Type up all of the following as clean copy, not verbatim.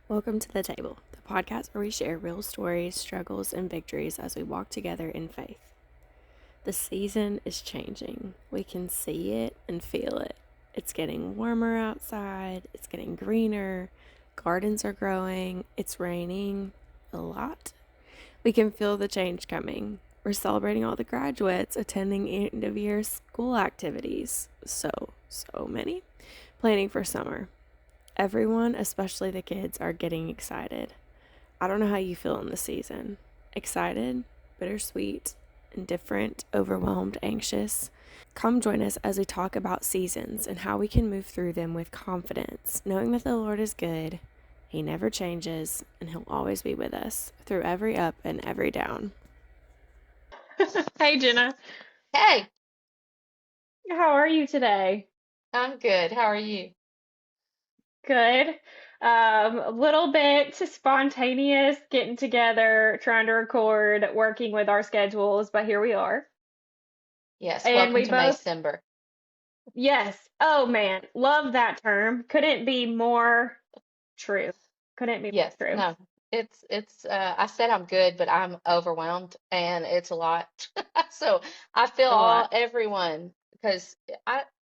Welcome to the table, the podcast where we share real stories, struggles, and victories as we walk together in faith. The season is changing. We can see it and feel it. It's getting warmer outside, it's getting greener, gardens are growing, it's raining a lot. We can feel the change coming. We're celebrating all the graduates attending end of year school activities. So many. Planning for summer. Everyone, especially the kids, are getting excited. I don't know how you feel in this season. Excited, bittersweet, indifferent, overwhelmed, anxious. Come join us as we talk about seasons and how we can move through them with confidence, knowing that the Lord is good, He never changes, and He'll always be with us through every up and every down. Hey, Jenna. Hey, How are you today? I'm good. How are you? Good. A little bit spontaneous, getting together, trying to record, working with our schedules, but here we are. Yes, And welcome we to both, Maycember. yes. Oh man, love that term. Couldn't be more true. Couldn't be more Yes, true. no, it's I said I'm good, but I'm overwhelmed and it's a lot. So I feel A lot. everyone because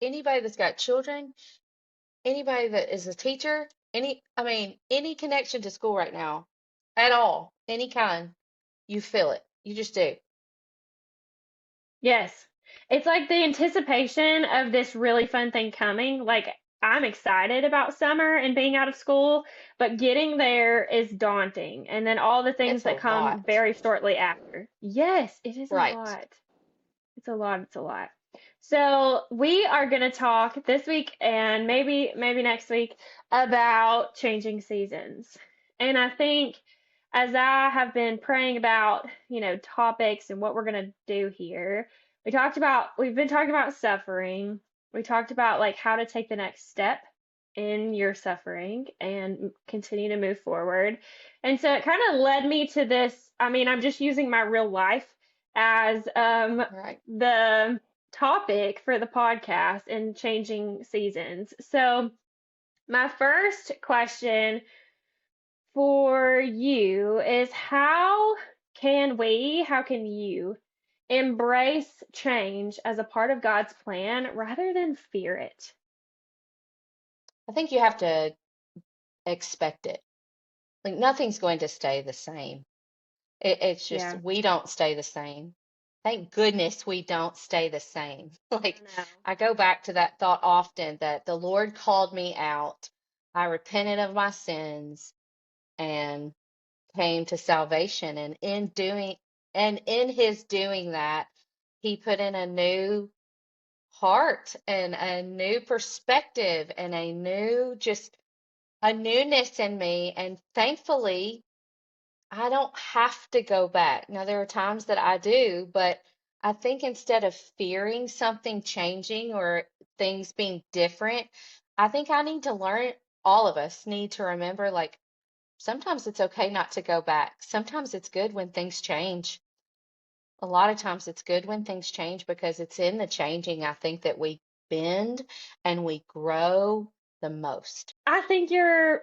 anybody that's got children, anybody that is a teacher, any connection to school right now at all, any kind, you feel it. You just do. Yes. It's like the anticipation of this really fun thing coming. Like, I'm excited about summer and being out of school, but getting there is daunting. And then all the things It's a that come lot. very shortly after. Yes, it is a Right. lot. It's a lot. It's a lot. So we are going to talk this week and maybe next week about changing seasons. And I think as I have been praying about, topics and what we're going to do here, we've been talking about suffering. We talked about like how to take the next step in your suffering and continue to move forward. And so it kind of led me to this. I mean, I'm just using my real life as Right. the topic for the podcast and changing seasons. So, my first question for you is how can you embrace change as a part of God's plan rather than fear it? I think you have to expect it. Like nothing's going to stay the same. It's just Yeah, we don't stay the same. Thank goodness we don't stay the same. I Like know. I go back to that thought often that the Lord called me out. I repented of my sins and came to salvation. And in his doing that, he put in a new heart and a new perspective and just a newness in me. And thankfully, I don't have to go back. Now, there are times that I do, but I think instead of fearing something changing or things being different, I think I need to learn, all of us need to remember like sometimes it's okay not to go back. Sometimes it's good when things change. A lot of times it's good when things change because it's in the changing, I think, that we bend and we grow the most. I think you're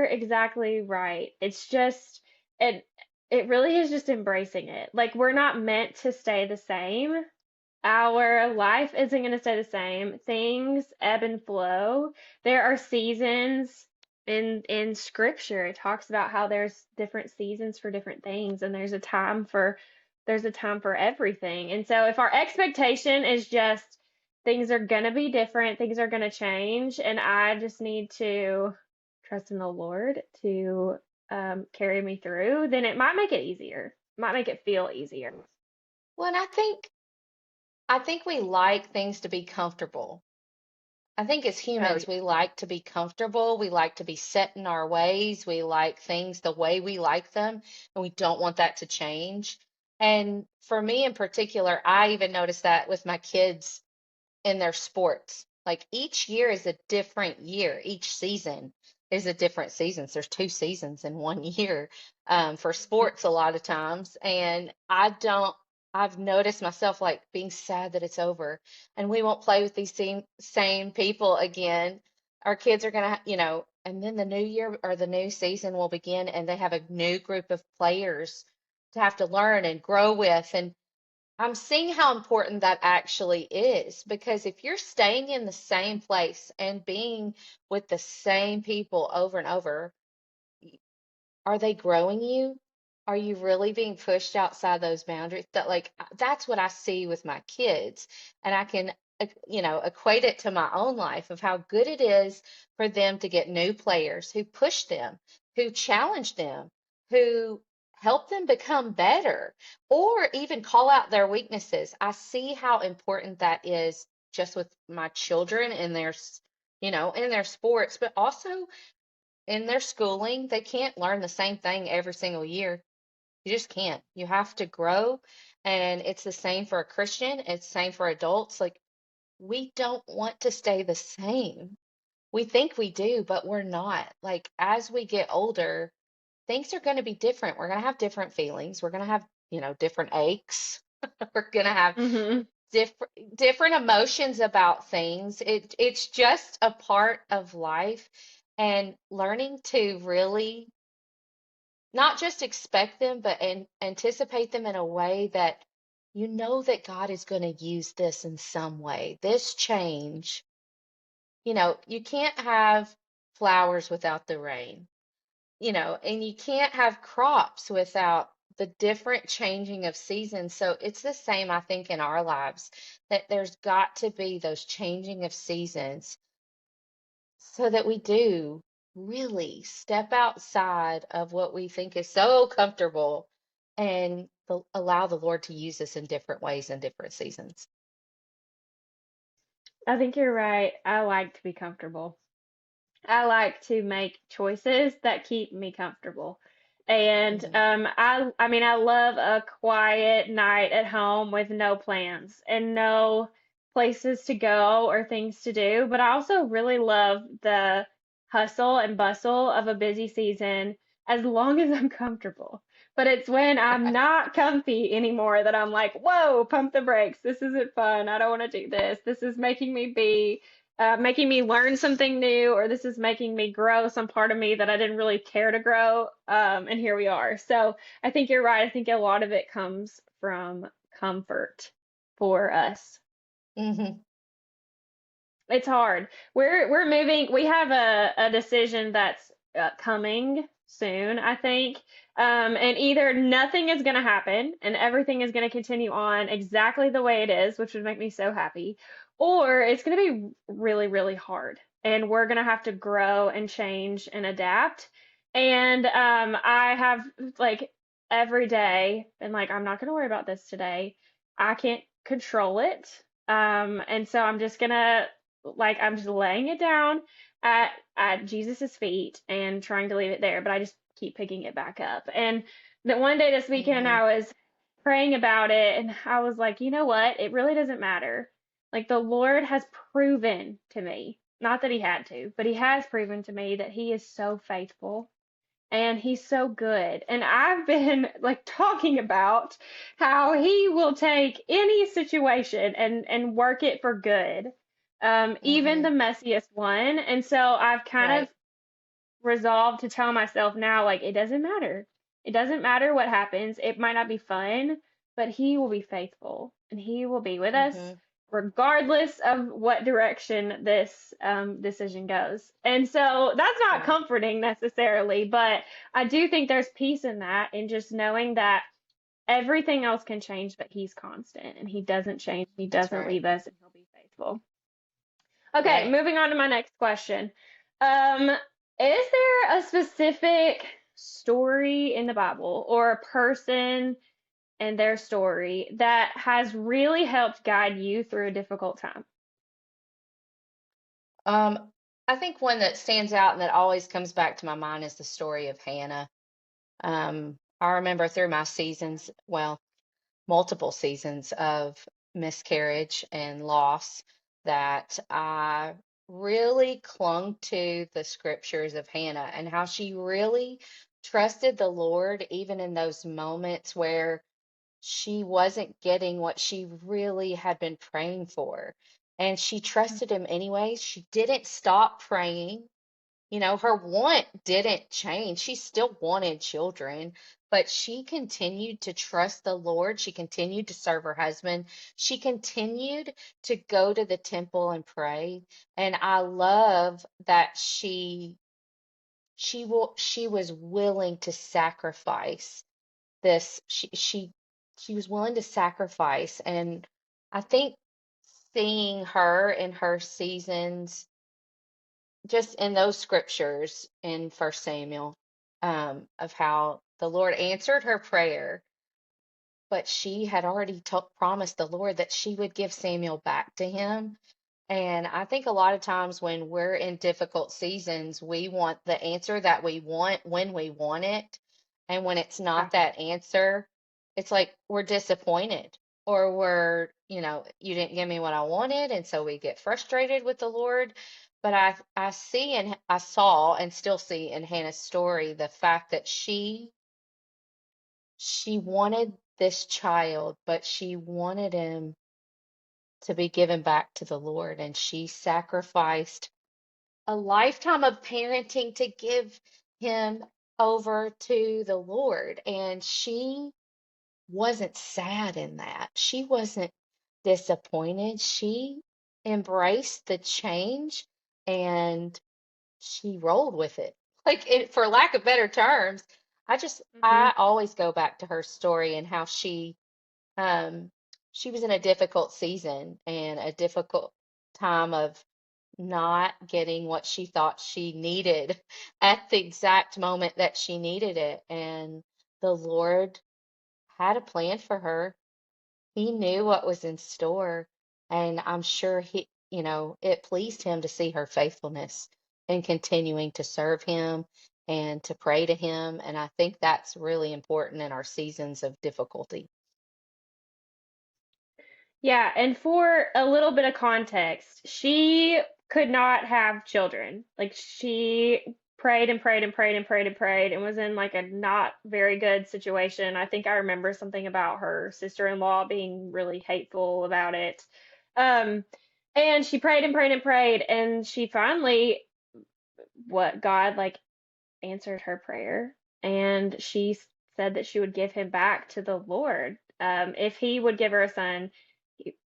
exactly right. It's just it it really is just embracing it. Like we're not meant to stay the same. Our life isn't going to stay the same. Things ebb and flow. There are seasons in scripture. It talks about how there's different seasons for different things and there's a time for everything. And so if our expectation is just things are going to be different, things are going to change, and I just need to trust in the Lord to carry me through, then it might make it easier. Might make it feel easier. Well, and I think we like things to be comfortable. I think as Oh humans, yeah. we like to be comfortable. We like to be set in our ways. We like things the way we like them, and we don't want that to change. And for me in particular, I even noticed that with my kids in their sports. Like each year is a different year. Each season is a different season. So there's two seasons in one year for sports a lot of times. And I've noticed myself like being sad that it's over and we won't play with these same people again. Our kids are gonna, and then the new year or the new season will begin, and they have a new group of players to have to learn and grow with. And I'm seeing how important that actually is, because if you're staying in the same place and being with the same people over and over, are they growing you? Are you really being pushed outside those boundaries? That's what I see with my kids, and I can equate it to my own life of how good it is for them to get new players who push them, who challenge them, who help them become better, or even call out their weaknesses. I see how important that is just with my children in in their sports, but also in their schooling. They can't learn the same thing every single year. You just can't. You have to grow. And it's the same for a Christian, it's the same for adults. Like, we don't want to stay the same. We think we do, but we're not. Like, as we get older, things are going to be different. We're going to have different feelings. We're going to have, different aches. We're going to have Hmm. different emotions about things. It's just a part of life, and learning to really not just expect them, but anticipate them in a way that that God is going to use this in some way. This change, you can't have flowers without the rain, and you can't have crops without the different changing of seasons. So it's the same, I think, in our lives, that there's got to be those changing of seasons so that we do really step outside of what we think is so comfortable and allow the Lord to use us in different ways in different seasons. I think you're right. I like to be comfortable. I like to make choices that keep me comfortable. And Hmm. I mean I love a quiet night at home with no plans and no places to go or things to do, but I also really love the hustle and bustle of a busy season as long as I'm comfortable. But it's when I'm not comfy anymore that I'm like, whoa, pump the brakes. This isn't fun. I don't want to do this. This is making me learn something new, or this is making me grow some part of me that I didn't really care to grow. And here we are. So I think you're right. I think a lot of it comes from comfort for us. Hmm. It's hard. We're moving. We have a decision that's coming soon, I think. And either nothing is going to happen and everything is going to continue on exactly the way it is, which would make me so happy, or it's going to be really, really hard, and we're going to have to grow and change and adapt. And I have like every day been like, I'm not going to worry about this today. I can't control it. And so I'm just gonna I'm just laying it down at Jesus's feet and trying to leave it there, but I just keep picking it back up. And that one day this weekend Hmm. I was praying about it, and I was like, you know what? It really doesn't matter. Like, the Lord has proven to me, not that he had to, but he has proven to me that he is so faithful and he's so good. And I've been like talking about how he will take any situation and work it for good, even the Hmm. messiest one. And so I've kind of Right. resolved to tell myself now, like, it doesn't matter. It doesn't matter what happens. It might not be fun, but he will be faithful and he will be with us Hmm. regardless of what direction this decision goes. And so that's not Right. comforting necessarily, but I do think there's peace in that, in just knowing that everything else can change, but he's constant and he doesn't change. He That's doesn't right. leave us, and he'll be faithful. Okay, Right. moving on to my next question. Um, is there a specific story in the Bible or a person and their story that has really helped guide you through a difficult time? Um, I think one that stands out and that always comes back to my mind is the story of Hannah. I remember through my seasons, well, multiple seasons of miscarriage and loss, that I really clung to the scriptures of Hannah and how she really trusted the Lord even in those moments where she wasn't getting what she really had been praying for. And she trusted him anyways. She didn't stop praying. her want didn't change. She still wanted children, but she continued to trust the Lord. She continued to serve her husband. She continued to go to the temple and pray. And I love that she was willing to sacrifice this. She was willing to sacrifice. And I think seeing her in her seasons, just in those scriptures in First Samuel, of how the Lord answered her prayer, but she had already promised the Lord that she would give Samuel back to him. And I think a lot of times when we're in difficult seasons, we want the answer that we want when we want it. And when it's Yeah. not that answer, it's like we're disappointed, or you didn't give me what I wanted. And so we get frustrated with the Lord. But I see, and I saw and still see in Hannah's story the fact that she wanted this child, but she wanted him to be given back to the Lord. And she sacrificed a lifetime of parenting to give him over to the Lord. And she wasn't sad in that. She wasn't disappointed. She embraced the change and she rolled with it. For lack of better terms, Hmm. I always go back to her story and how um, she was in a difficult season and a difficult time of not getting what she thought she needed at the exact moment that she needed it. And the Lord had a plan for her. He knew what was in store. And I'm sure it pleased him to see her faithfulness and continuing to serve him and to pray to him. And I think that's really important in our seasons of difficulty. Yeah, and for a little bit of context, she could not have children. Like she prayed and prayed and prayed and prayed and prayed and was in like a not very good situation. I think I remember something about her sister-in-law being really hateful about it. Um, and she prayed and prayed and prayed, and she finally, what God like answered her prayer, and she said that she would give him back to the Lord. If he would give her a son,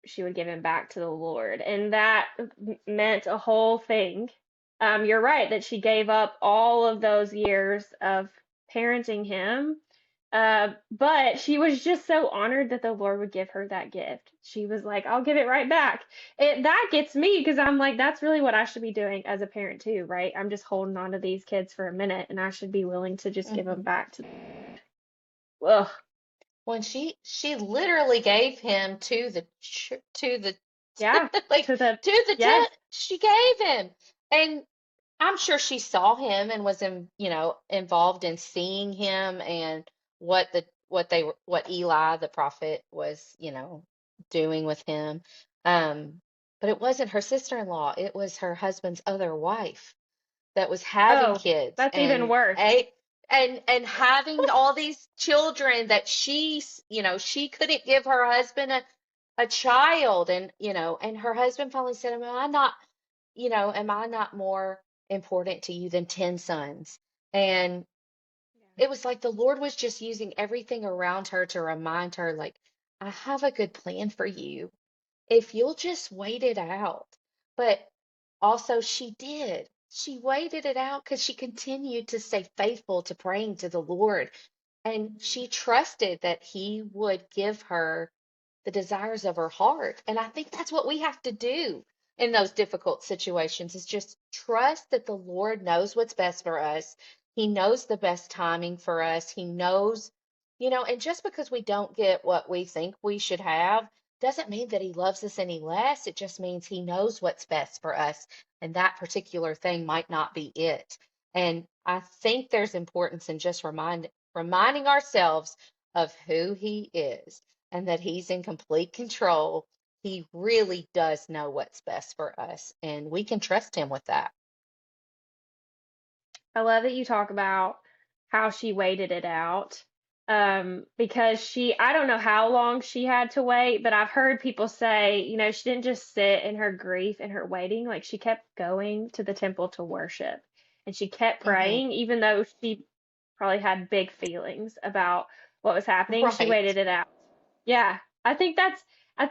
she would give him back to the Lord. And that meant a whole thing. You're right that she gave up all of those years of parenting him, but she was just so honored that the Lord would give her that gift. She was like, I'll give it right back. That gets me because I'm like, that's really what I should be doing as a parent too, right? I'm just holding on to these kids for a minute and I should be willing to just give them Mhm. back to, ugh, When she literally gave him to the yeah, like to the, to the yes. tent, she gave him. And I'm sure she saw him and was involved in seeing him and what Eli the prophet was, doing with him. Um, but it wasn't her sister-in-law, it was her husband's other wife that was having Oh, kids that's even worse. and having all these children that she couldn't give her husband a child. And her husband finally said, am I not more important to you than 10 sons? And it was like the Lord was just using everything around her to remind her, like, I have a good plan for you if you'll just wait it out. But also, she did. She waited it out because she continued to stay faithful to praying to the Lord. And she trusted that He would give her the desires of her heart. And I think that's what we have to do in those difficult situations, is just trust that the Lord knows what's best for us. He knows the best timing for us. He knows, and just because we don't get what we think we should have doesn't mean that He loves us any less. It just means He knows what's best for us. And that particular thing might not be it. And I think there's importance in just reminding ourselves of who He is and that He's in complete control. He really does know what's best for us, and we can trust Him with that. I love that you talk about how she waited it out. Because I don't know how long she had to wait, but I've heard people say, she didn't just sit in her grief and her waiting, like she kept going to the temple to worship. and she kept Hmm. praying, even though she probably had big feelings about what was happening. She Right. waited it out. Yeah, I think I,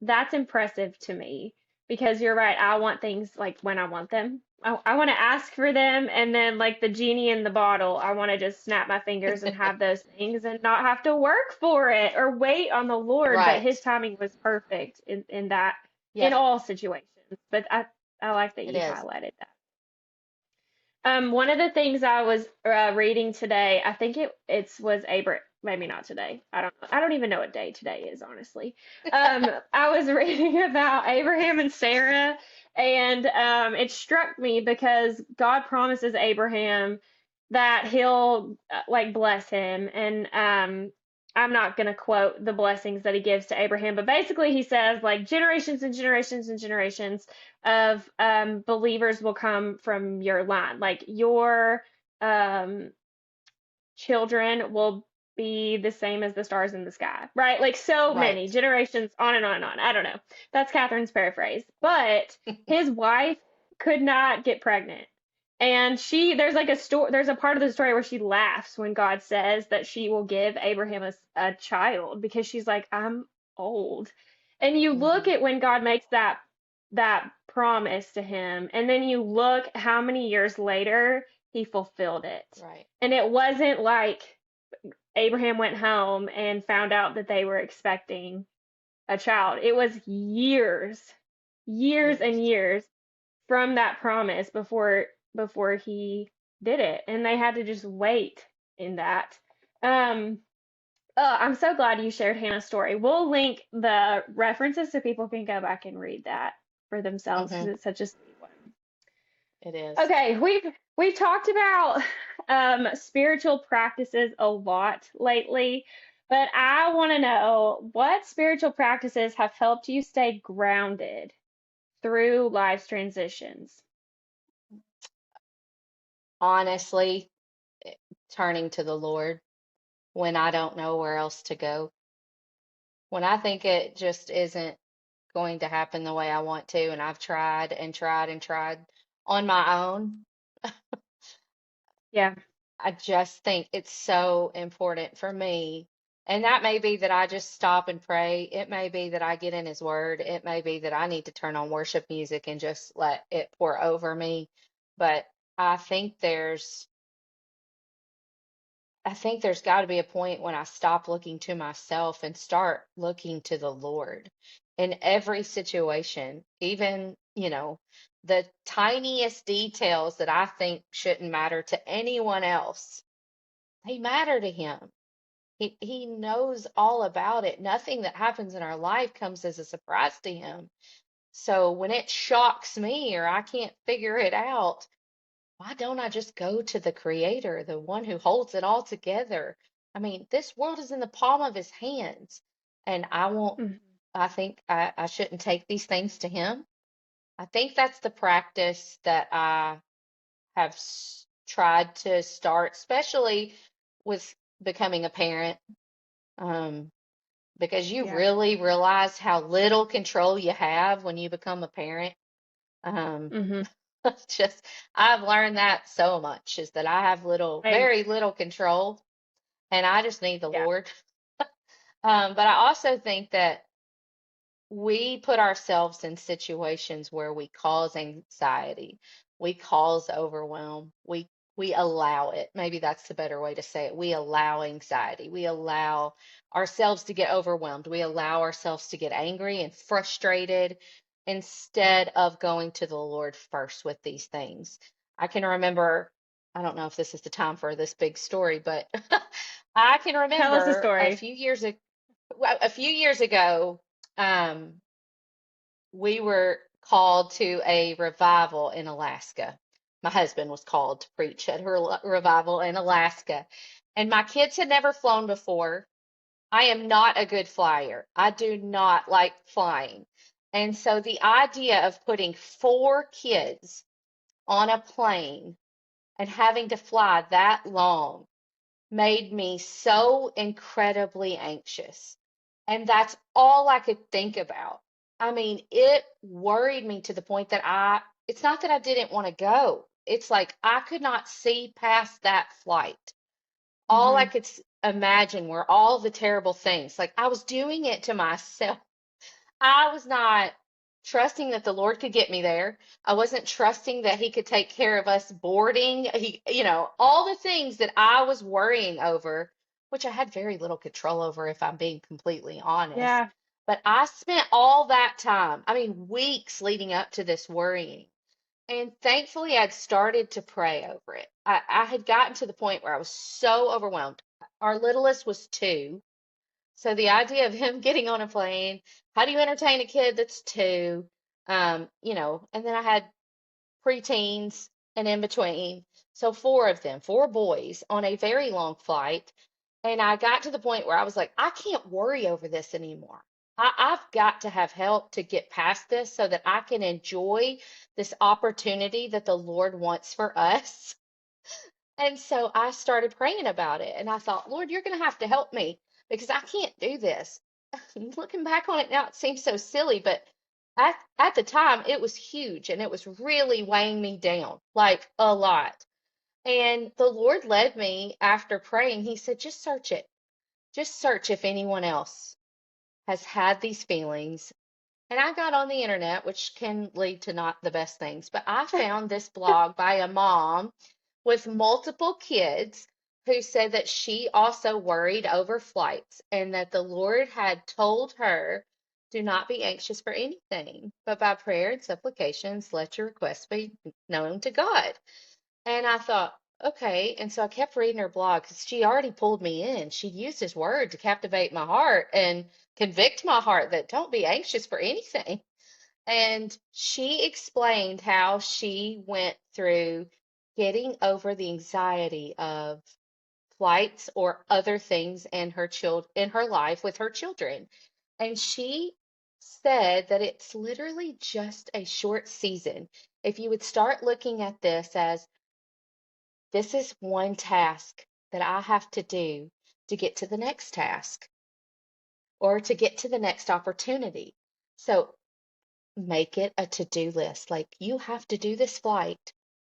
that's impressive to me because you're right. I want things like when I want them. I want to ask for them, and then like the genie in the bottle, I want to just snap my fingers and have those things and not have to work for it or wait on the Lord. But Right. His timing was perfect in that in Yep, all situations. But I like that it you is. highlighted that. One of the things I was reading today, I think it was Abraham, maybe not today. I don't even know what day today is, honestly. I was reading about Abraham and Sarah, and it struck me because God promises Abraham that he'll like bless him, and I'm not going to quote the blessings that he gives to Abraham, but basically he says like generations and generations and generations of believers will come from your line. Like your um, children will be the same as the stars in the sky, right? Like so Right. many generations, on and on and on. I don't know. That's Catherine's paraphrase. But his wife could not get pregnant. And there's like a story, there's a part of the story where she laughs when God says that she will give Abraham a child because she's like, I'm old. And you look Hmm. at when God makes that promise to him, and then you look how many years later he fulfilled it. Right. And it wasn't like Abraham went home and found out that they were expecting a child. It was years, years and Years. years from that promise before he did it. And they had to just wait in that. Um I'm so glad you shared Hannah's story. We'll link the references so people can go back and read that for themselves because Hmm. it's such a sweet one. It is. Okay, we've talked about spiritual practices a lot lately, but I want to know what spiritual practices have helped you stay grounded through life's transitions. Honestly, turning to the Lord when I don't know where else to go. When I think it just isn't going to happen the way I want to, and I've tried and tried and tried on my own, Yeah. I just think it's so important for me. And that may be that I just stop and pray. It may be that I get in His Word. It may be that I need to turn on worship music and just let it pour over me. But I think there's I think there's got to be a point when I stop looking to myself and start looking to the Lord in every situation, even, the tiniest details that I think shouldn't matter to anyone else. They matter to Him. He knows all about it. Nothing that happens in our life comes as a surprise to Him. So when it shocks me or I can't figure it out, why don't I just go to the Creator, the one who holds it all together? I mean, this world is in the palm of His hands, and Mhm. I think I shouldn't take these things to Him. I think that's the practice that I have tried to start, especially with becoming a parent, um, because you Yeah. really realize how little control you have when you become a parent. Um, Hmm. just I've learned that so much is that I have Amen. very little control, and I just need the Yeah. Lord. But I also think that we put ourselves in situations where we cause anxiety, we cause overwhelm, we allow it. Maybe that's the better way to say it. We allow anxiety. We allow ourselves to get overwhelmed. We allow ourselves to get angry and frustrated instead of going to the Lord first with these things. I can remember, I don't know if this is the time for this big story, but I can Tell us a remember story. a few years ago, um, we were called to a revival in Alaska. My husband was called to preach at her revival in Alaska. And my kids had never flown before. I am not a good flyer. I do not like flying. And so the idea of putting four kids on a plane and having to fly that long made me so incredibly anxious. And that's all I could think about. I mean, it worried me to the point that it's not that I didn't want to go. it's like I could not see past that flight. All I Mhm. could imagine were all the terrible things. Like I was doing it to myself. I was not trusting that the Lord could get me there. I wasn't trusting that He could take care of us boarding. All the things that I was worrying over, which I had very little control over, if I'm being completely honest. Yeah. But I spent all that time, I mean, weeks leading up to this worrying. And thankfully, I'd started to pray over it. I had gotten to the point where I was so overwhelmed. Our littlest was 2. So the idea of him getting on a plane, how do you entertain a kid that's 2? And then I had preteens and in between. So 4 of them, 4 boys on a very long flight. And I got to the point where I was like, I can't worry over this anymore. I've got to have help to get past this so that I can enjoy this opportunity that the Lord wants for us. And so I started praying about it. And I thought, Lord, you're going to have to help me because I can't do this. Looking back on it now, it seems so silly, but at the time, it was huge and it was really weighing me down, like a lot. And the Lord led me after praying. He said, just search it. Just search if anyone else has had these feelings. And I got on the internet, which can lead to not the best things, but I found this blog by a mom with multiple kids who said that she also worried over flights and that the Lord had told her, do not be anxious for anything, but by prayer and supplications, let your requests be known to God. And I thought, okay. And so I kept reading her blog because she already pulled me in. She used his word to captivate my heart and convict my heart that don't be anxious for anything. And she explained how she went through getting over the anxiety of flights or other things in her life with her children. And she said that it's literally just a short season. If you would start looking at this as this is one task that I have to do to get to the next task or to get to the next opportunity. So make it a to-do list. Like you have to do this flight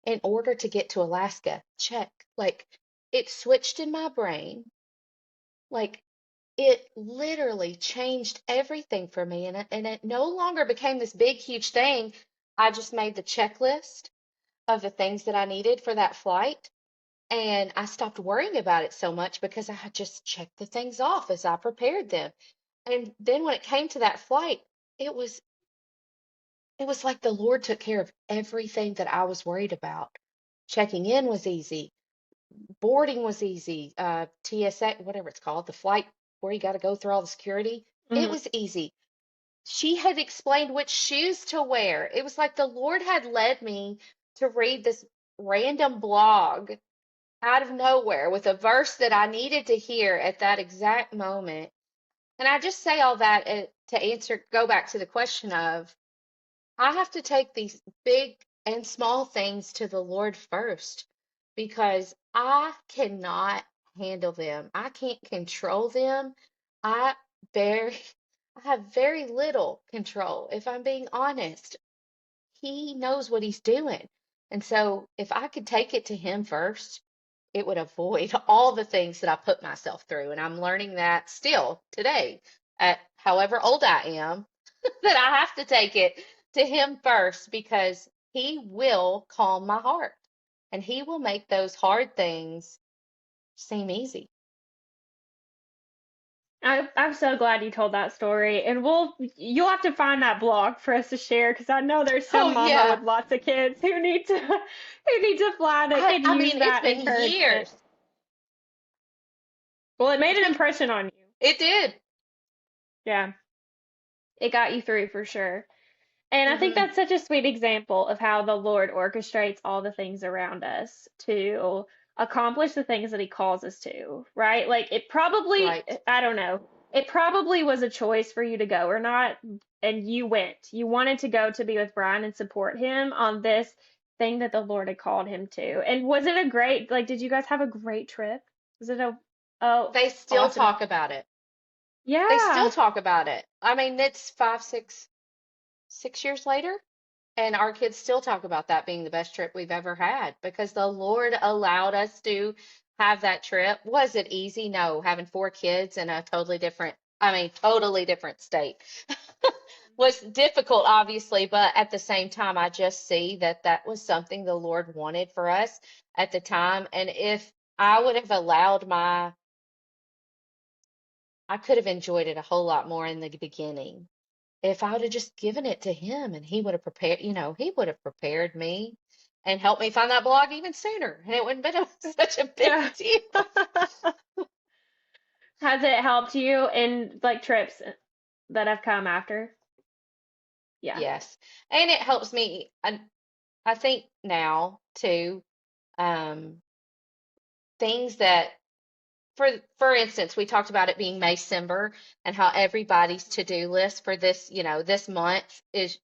in order to get to Alaska. Check. Like it switched in my brain. Like it literally changed everything for me. And it no longer became this big, huge thing. I just made the checklist of the things that I needed for that flight. And I stopped worrying about it so much because I had just checked the things off as I prepared them. And then when it came to that flight, it was it was like the Lord took care of everything that I was worried about. Checking in was easy, boarding was easy, TSA, whatever it's called, the flight where you got to go through all the security, it Mhm. was easy. She had explained which shoes to wear. It was like the Lord had led me to read this random blog out of nowhere with a verse that I needed to hear at that exact moment. And I just say all that to go back to the question of, I have to take these big and small things to the Lord first because I cannot handle them. I can't control them. I very, I have very little control, if I'm being honest. He knows what he's doing. And so if I could take it to him first, it would avoid all the things that I put myself through. And I'm learning that still today, at however old I am, that I have to take it to him first because he will calm my heart and he will make those hard things seem easy. I'm so glad you told that story, and you'll have to find that blog for us to share because I know there's Oh some mama yeah. with lots of kids who need to who need to fly that I, could I use mean, it's that been encouragement. years. Well, it made It's an been, impression on you. it did. Yeah, it got you through for sure. And I think Hmm. that's such a sweet example of how the Lord orchestrates all the things around us to accomplish the things that He calls us to, right? Like it probably, Right. I don't know, it probably was a choice for you to go or not, and you went. You wanted to go to be with Brian and support him on this thing that the Lord had called him to. And was it a great, like, did you guys have a great trip? Was it a They still awesome? talk about it. They still Yeah. talk about it. I mean, it's 5, 6 years later. And our kids still talk about that being the best trip we've ever had because the Lord allowed us to have that trip. Was it easy? No. Having four kids in a totally different state was difficult, obviously, but at the same time, I just see that that was something the Lord wanted for us at the time. And if I would have allowed I could have enjoyed it a whole lot more in the beginning if I would have just given it to him and he would have prepared, he would have prepared me and helped me find that blog even sooner. And it wouldn't have been such a big Yeah. deal. Has it helped you in like trips that have come after? Yeah. Yes. And it helps me, I think now too, um, things that, for instance, we talked about it being Maycember and how everybody's to-do list for this, this month is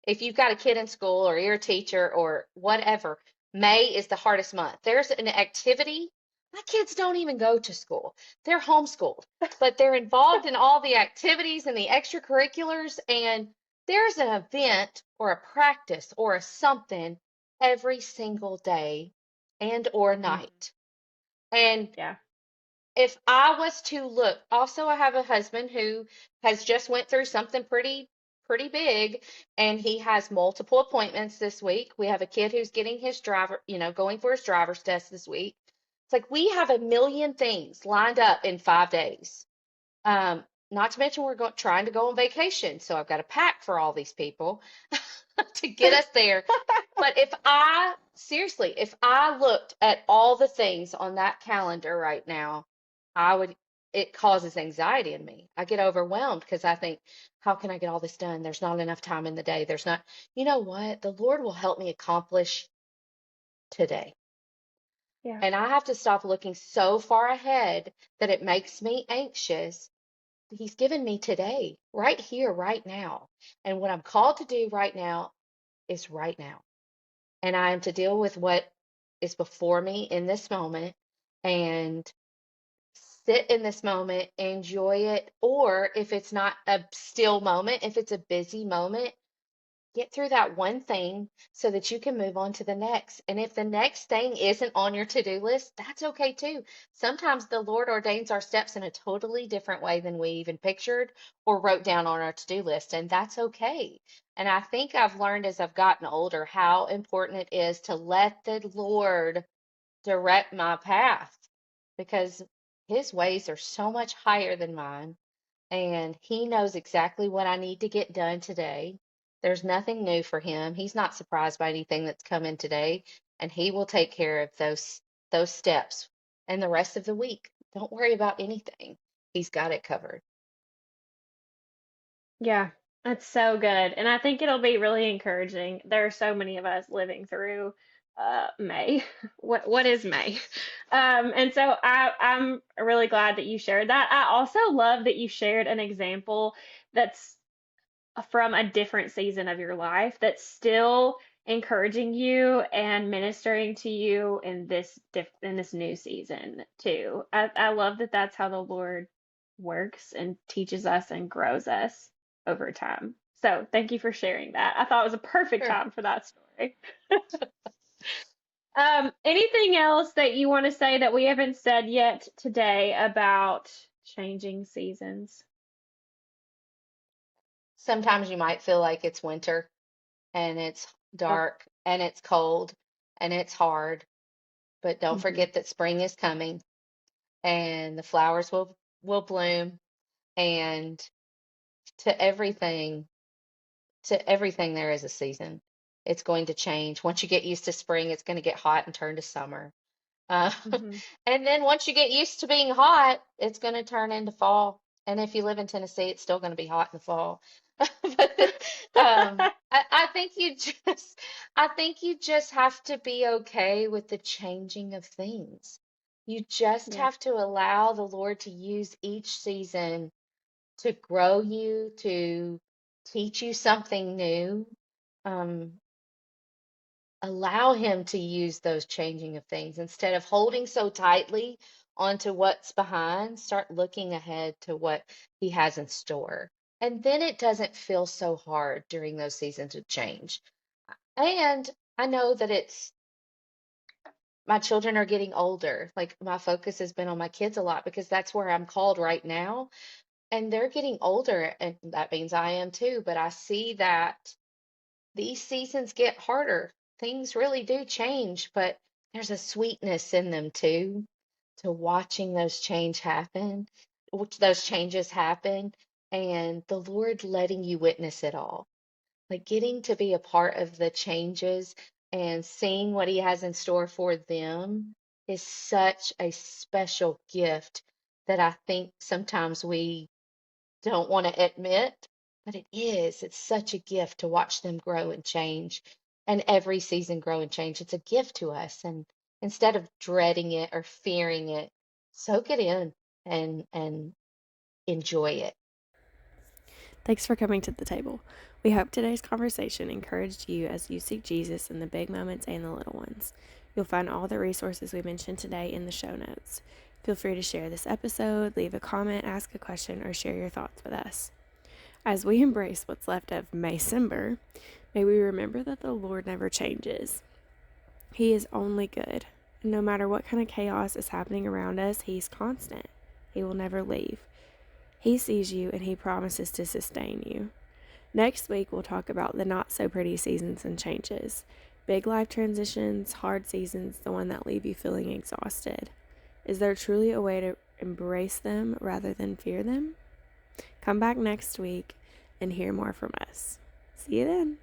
if you've got a kid in school or you're a teacher or whatever, May is the hardest month. There's an activity. My kids don't even go to school. They're homeschooled, but they're involved in all the activities and the extracurriculars, and there's an event or a practice or a something every single day and or Mhm. night. And Yeah. if I was to look, also I have a husband who has just went through something pretty big and he has multiple appointments this week. We have a kid who's getting his going for his driver's test this week. It's like we have a million things lined up in 5 days. Not to mention we're trying to go on vacation, so I've got to pack for all these people to get us there. But if I looked at all the things on that calendar right now, it causes anxiety in me. I get overwhelmed because I think, how can I get all this done? There's not enough time in the day. You know what? The Lord will help me accomplish today. Yeah. And I have to stop looking so far ahead that it makes me anxious. He's given me today, right here, right now. And what I'm called to do right now is right now. And I am to deal with what is before me in this moment and sit in this moment, enjoy it. Or if it's not a still moment, if it's a busy moment, get through that one thing so that you can move on to the next. And if the next thing isn't on your to-do list, that's okay too. Sometimes the Lord ordains our steps in a totally different way than we even pictured or wrote down on our to-do list, and that's okay. And I think I've learned as I've gotten older how important it is to let the Lord direct my path because his ways are so much higher than mine and he knows exactly what I need to get done today. There's nothing new for him. He's not surprised by anything that's come in today, and he will take care of those steps and the rest of the week. Don't worry about anything. He's got it covered. Yeah. That's so good. And I think it'll be really encouraging. There are so many of us living through May. What is May? And so I'm really glad that you shared that. I also love that you shared an example that's from a different season of your life that's still encouraging you and ministering to you in in this new season too. I love that that's how the Lord works and teaches us and grows us over time. So thank you for sharing that. I thought it was a perfect Sure. time for that story. Anything else that you want to say that we haven't said yet today about changing seasons? Sometimes you might feel like it's winter and it's Oh, dark and it's cold and it's hard, but don't mhm. forget that spring is coming and the flowers will bloom and to everything there is a season. It's going to change. Once you get used to spring, it's going to get hot and turn to summer. Uh, Mhm. and then once you get used to being hot, it's going to turn into fall. And if you live in Tennessee, it's still going to be hot in the fall. But I think you just have to be okay with the changing of things. You just Yeah. have to allow the Lord to use each season to grow you, to teach you something new. Um, Allow him to use those changing of things instead of holding so tightly onto what's behind. Start looking ahead to what he has in store. And then it doesn't feel so hard during those seasons of change. And I know that my children are getting older. Like my focus has been on my kids a lot because that's where I'm called right now. And they're getting older, and that means I am too. But I see that these seasons get harder. Things really do change, but there's a sweetness in them too, to watching those changes happen, and the Lord letting you witness it all. Like getting to be a part of the changes and seeing what He has in store for them is such a special gift that I think sometimes we don't want to admit, but it is. It's such a gift to watch them grow and change, and every season grow and change. It's a gift to us, and instead of dreading it or fearing it, soak it in and enjoy it. Thanks for coming to the table. We hope today's conversation encouraged you as you seek Jesus in the big moments and the little ones. You'll find all the resources we mentioned today in the show notes. Feel free to share this episode, leave a comment, ask a question, or share your thoughts with us. As we embrace what's left of Maycember, may we remember that the Lord never changes. He is only good. And no matter what kind of chaos is happening around us, He's constant. He will never leave. He sees you and He promises to sustain you. Next week, we'll talk about the not so pretty seasons and changes. Big life transitions, hard seasons, the one that leave you feeling exhausted. Is there truly a way to embrace them rather than fear them? Come back next week and hear more from us. See you then.